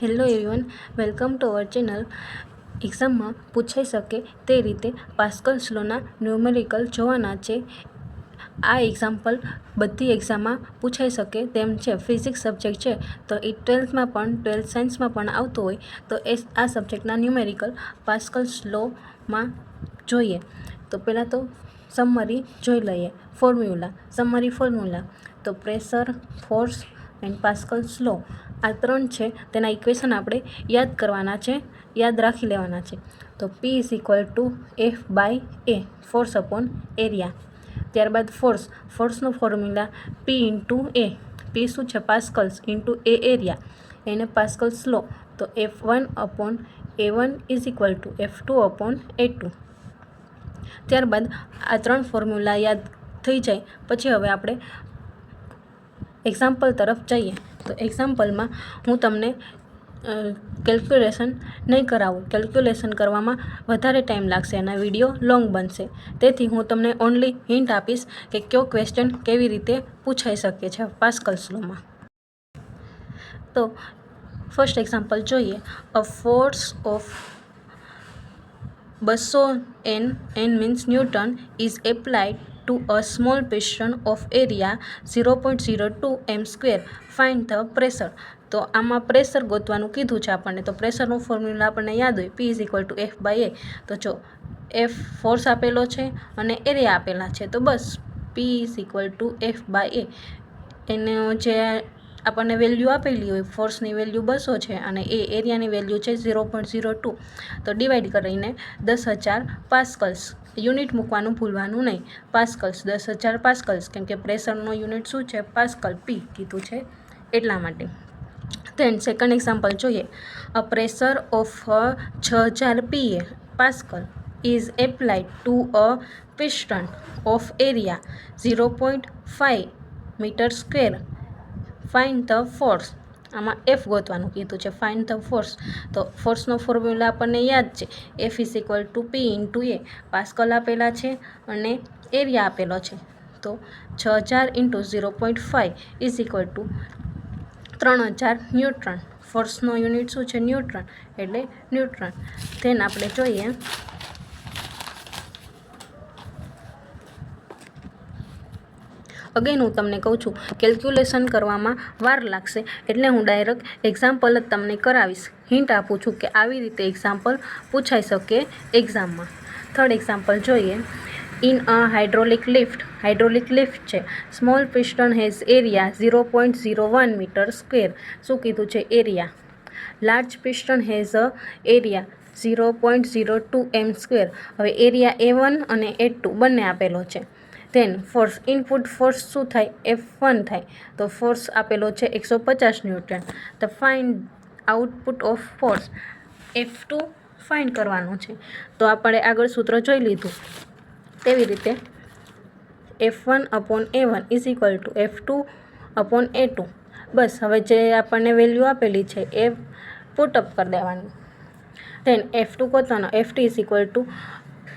Hello everyone, welcome to our channel. એક્ઝામમાં પૂછાઈ શકે તે રીતે પાસ્કલ્સ લોના ન્યુમેરિકલ જોવાના છે. આ એક્ઝામ્પલ બધી એક્ઝામમાં પૂછાઈ શકે તેમ છે. ફિઝિક્સ સબ્જેક્ટ છે તો એ 12th સાયન્સમાં પણ આવતો હોય તો આ સબ્જેક્ટના ન્યુમેરિકલ પાસ્કલ્સ લોમાં જોઈએ. તો પહેલાં તો સમરી જોઈ લઈએ. સમરી ફોર્મ્યુલા તો પ્રેશર, ફોર્સ એન્ડ પાસ્કલ્સ લો આ ત્રણ છે. તેના ઇક્વેશન આપણે યાદ રાખી લેવાના છે. તો P = F/A, force upon area. ત્યારબાદ ફોર્સનો ફોર્મ્યુલા P × A. P શું છે? પાસ્કલ્સ ઇન્ટુ A એરિયા, એને પાસ્કલ્સ લો તો F1/A1 = F2/A2. ત્યારબાદ આ ત્રણ ફોર્મ્યુલા યાદ થઈ જાય પછી હવે આપણે એક્ઝામ્પલ તરફ જઈએ. તો એક્ઝામ્પલમાં હું તમને કેલ્ક્યુલેશન નહીં કરાવું. કેલ્ક્યુલેશન કરવામાં વધારે ટાઈમ લાગશે અને વિડીયો લોંગ બનશે. તેથી હું તમને ઓનલી હિન્ટ આપીશ કે કયો ક્વેશ્ચન કેવી રીતે પૂછાઈ શકે છે પાસ્કલ્સ લોમાં. તો ફર્સ્ટ એક્ઝામ્પલ જોઈએ. અ force of 200 N means Newton is applied to a small piston of area 0.02 m². Find the pressure. તો આમાં પ્રેશર ગોતવાનું કીધું છે આપણને. તો પ્રેશરનો ફોર્મ્યુલા આપણને યાદ હોય P = F/A. તો જો F ફોર્સ આપેલો છે અને એરિયા આપેલા છે તો બસ P = F/A. એનો જે આપણને વેલ્યુ આપેલી હોય, ફોર્સની વેલ્યુ 200 છે અને એ એરિયાની વેલ્યુ છે 0.02. તો ડિવાઈડ કરીને 10,000 પાસ્કલ્સ. યુનિટ મૂકવાનું ભૂલવાનું નહીં. પાસ્કલ્સ 10,000 પાસ્કલ્સ, કેમ કે પ્રેશરનો યુનિટ શું છે? પાસ્કલ. P કીધું છે એટલા માટે. ધેન સેકન્ડ એક્ઝામ્પલ જોઈએ. A pressure of 6,000 PA pascal is applied to a piston of area 0.5 m². Find the force. આમાં F ગોતવાનું કીધું છે. Find the force. તો ફોર્સનો ફોર્મ્યુલા આપણને યાદ છે. F = P × A. પાસ્કલ આપેલા છે અને એરિયા આપેલો છે. તો 6,000 × 0.5 = 3,000 ન્યૂટન. ફોર્સનો યુનિટ શું છે? ન્યૂટન, એટલે ન્યૂટન. ધેન આપણે જોઈએ અગેન હું તમને કહું છું કેલ્ક્યુલેશન કરવામાં વાર લાગશે એટલે હું ડાયરેક્ટ એક્ઝામ્પલ જ તમને કરાવીશ. હિન્ટ આપું છું કે આવી રીતે એક્ઝામ્પલ પૂછાઈ શકે એક્ઝામમાં. થર્ડ એક્ઝામ્પલ જોઈએ. ઇન અ હાઇડ્રોલિક લિફ્ટ છે. Small piston has area 0.01 m². શું કીધું છે? Area. Large piston has a area 0.02 m². હવે એરિયા A1 અને A2 બંને આપેલો છે. Than force. ઇનપુટ ફોર્સ શું થાય? F1 થાય. તો ફોર્સ આપેલો છે 150 ન્યૂટન. તો find output of force. F2 find કરવાનું છે. તો આપણે આગળ સૂત્ર જોઈ લીધું તેવી રીતે F1/A1 = F2/A2. બસ હવે જે આપણને વેલ્યુ આપેલી છે એ પુટઅપ કરી દેવાની. Than F2 ગોતવાનો. F2 =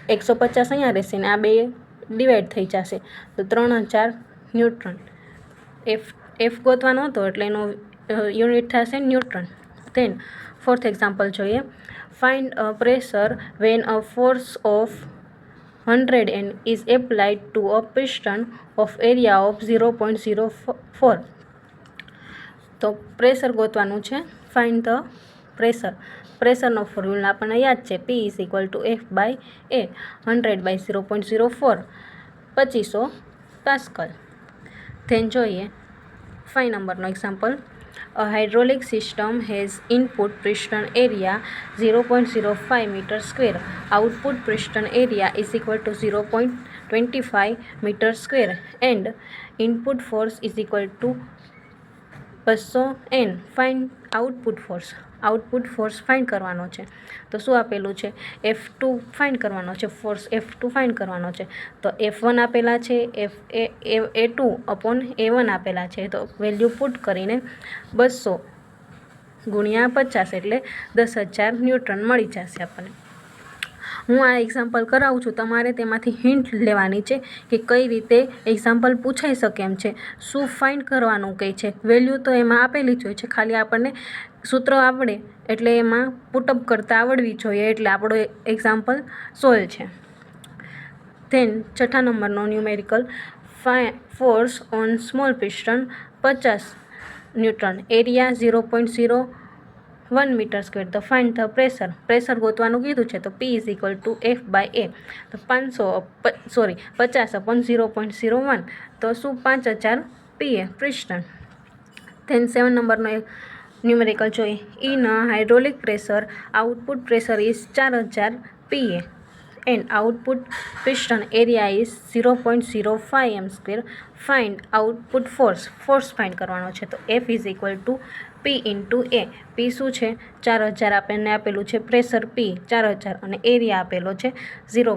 150 અહીંયા રહેશે ને આ બે ડિવાઈડ થઈ જશે તો 3,000 ન્યૂટન. F ગોતવાનો હતો એટલે એનો યુનિટ થશે ન્યૂટન. ધેન ફોર્થ એક્ઝામ્પલ જોઈએ. Find a pressure van a force of 100 N is applied to a piston of area of 0.04. તો પ્રેશર ગોતવાનું છે. Find the pressure. પ્રેશરનો ફોર્મ્યુલા આપણને યાદ છે. P = F/A. 100/0.04 2500 પાસ્કલ. ધેન જોઈએ 5 નંબરનો example. A hydraulic system has input piston area 0.05 m². Output piston area is equal to 0.25 m² and input force is equal to 200 N. Find output force. Output force find કરવાનો છે. તો શું આપેલું છે? F2 find કરવાનો છે. Force F2 find કરવાનો છે. તો F1 આપેલા છે, A2/A1 આપેલા છે. તો વેલ્યુ પુટ કરીને 200 × 50 એટલે 10,000 ન્યૂટન મળી જશે આપણને. હું આ એક્ઝામ્પલ કરાવું છું, તમારે તેમાંથી હિન્ટ લેવાની છે કે કઈ રીતે એક્ઝામ્પલ પૂછાઈ શકે એમ છે, શું ફાઇન્ડ કરવાનું કહે છે. વેલ્યુ તો એમાં આપેલી જ હોય છે, ખાલી આપણને સૂત્ર આવડે એટલે એમાં પુટઅપ કરતાં આવડવી જોઈએ, એટલે આપણો એક્ઝામ્પલ સોલ્વ છે. ધેન 6 નંબરનો numerical force on small piston 50 newton, area 0.01 metre square. તો ફાઇન્ડ ધ પ્રેશર ગોતવાનું કીધું છે. તો P = F/A. તો 50/0.01 તો શું 5000 PA પિસ્ટન. ધેન 7 નંબરનો ન્યુમેરિકલ જોઈએ. In hydraulic pressure output pressure is 4000 PA and output piston area is 0.05 m². Find output force find કરવાનો છે. તો F = P × A. P શું છે? 4000 આપણને આપેલું છે, પ્રેશર P 4000 અને એરિયા આપેલો છે 0.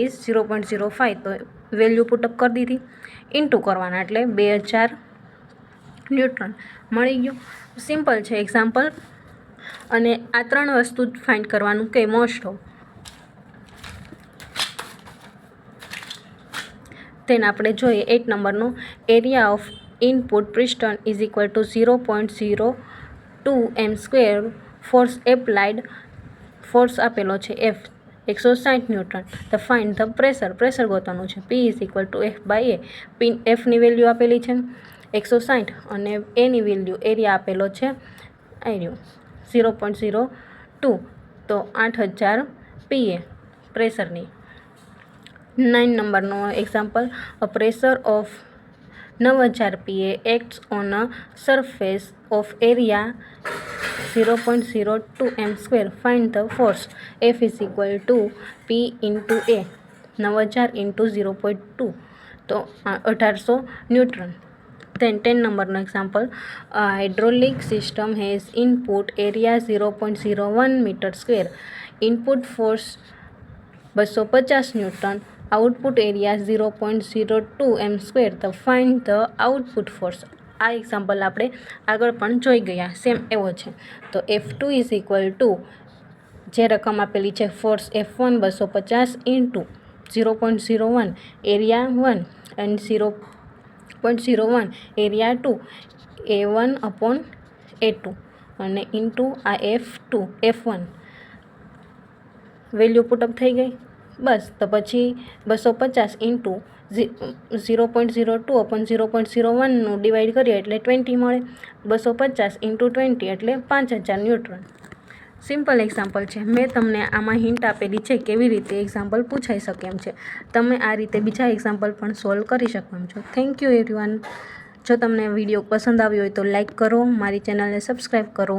ઇઝ 0.05. તો વેલ્યુ પુટઅપ કરી દીધી, ઇન્ટુ કરવાના એટલે 2000 ન્યૂટન મળી ગયું. સિમ્પલ છે એક્ઝામ્પલ. અને આ 3 વસ્તુ જ ફાઇન્ડ કરવાનું કે મોસ્ટ ઓફ. તેને આપણે જોઈએ 8 નંબરનો. Area of input piston is equal to 0.02 m². Force applied, force આપેલો છે F 160 ન્યૂટન. તો ફાઇન્ડ ધ પ્રેશર ગોતવાનું છે. P = F/A. Fની વેલ્યુ આપેલી છે 160 અને એની વેલ્યુ એરિયા આપેલો છે 0.02. તો 8000 PA પ્રેશરની. 9 નંબરનો example. A pressure of 9000 PA acts on a surface of area 0.02 m². Find the force. F = P × A. 9000 × 0.2 તો 1800 ન્યૂટન. Then 10 નંબરનો example. Hydraulic system has input area 0.01 m². Input force 250 newton. Output area 0.02 m². તો find the output force. આ example આપણે આગળ પણ જોઈ ગયા, same એવો છે. તો F2 = જે રકમ આપેલી છે ફોર્સ F1 250 × 0.01 એરિયા 1 અને 0.01 એરિયા 2 A1/A2 અને ઇન્ટુ આ F1 વેલ્યુ પુટઅપ થઈ ગઈ. બસ તો પછી 250 × 0.02/0.01નું ડિવાઈડ કરીએ એટલે 20 મળે. 250 × 20 એટલે 5000 ન્યૂટન. સિમ્પલ એક્ઝામ્પલ છે. મેં તમને આમાં હિન્ટ આપેલી છે કેવી રીતે એક્ઝામ્પલ પૂછાઈ શકે એમ છે. તમે આ રીતે બીજા એક્ઝામ્પલ પણ સોલ્વ કરી શકો એમ છો. Thank you everyone. જો તમને વિડીયો પસંદ આવ્યો હોય તો લાઈક કરો, મારી ચેનલને સબસ્ક્રાઈબ કરો.